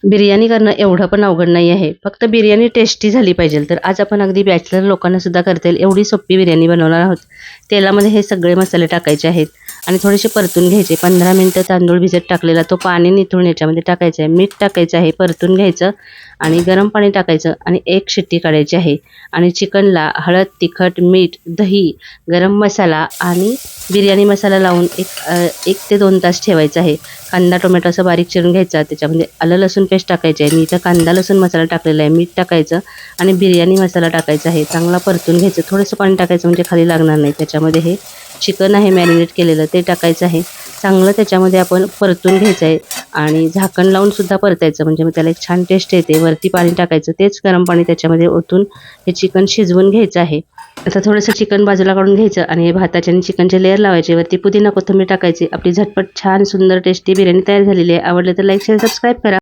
बिर्याणी करणं एवढं पण अवघड नाही आहे. फक्त बिर्याणी टेस्टी झाली पाहिजे. तर आज आपण अगदी बॅचलर लोकांना सुद्धा करता येईल एवढी सोपी बिर्याणी बनवणार आहोत. तेलामध्ये हे सगळे मसाले टाकायचे आहेत आणि थोडेसे परतून घ्यायचे. 15 मिनिटं तांदूळ भिजत टाकलेला तो पाणी निथळून याच्यामध्ये टाकायचं आहे. मीठ टाकायचं आहे, परतून घ्यायचं आणि गरम पाणी टाकायचं आणि एक शिट्टी काढायची आहे. आणि चिकनला हळद, तिखट, मीठ, दही, गरम मसाला आणि बिर्याणी मसाला लावून 1 ते 2 तास ठेवायचं आहे. कांदा, टोमॅटो असं बारीक चिरून घ्यायचा. त्याच्यामध्ये आलं लसूण पेस्ट टाकायची आहे. मी इथं कांदा लसूण मसाला टाकलेला आहे. मीठ टाकायचं आणि बिर्याणी मसाला टाकायचा आहे. चांगला परतून घ्यायचं. थोडंसं पाणी टाकायचं म्हणजे खाली लागणार नाही. त्याच्यामध्ये हे चिकन आहे मॅरिनेट केलेलं ते टाकायचं आहे. चांगलं त्याच्यामध्ये आपण परतून घ्यायचं आहे आणि झाकण लावून सुद्धा परतायचं म्हणजे मग त्याला एक छान टेस्ट येते. वरती पाणी टाकायचं. तेच गरम पाणी त्याच्यामध्ये ओतून हे चिकन शिजवून घ्यायचं आहे. आता थोडंसं चिकन बाजूला काढून घ्यायचं आणि हे भाताचे आणि चिकनचे लेयर लावायचे. वरती पुदिना कोथिंबीर टाकायची. आपली झटपट छान सुंदर टेस्टी बिर्याणी तयार झालेली आहे. आवडले तर लाईक शेअर सबस्क्राईब करा.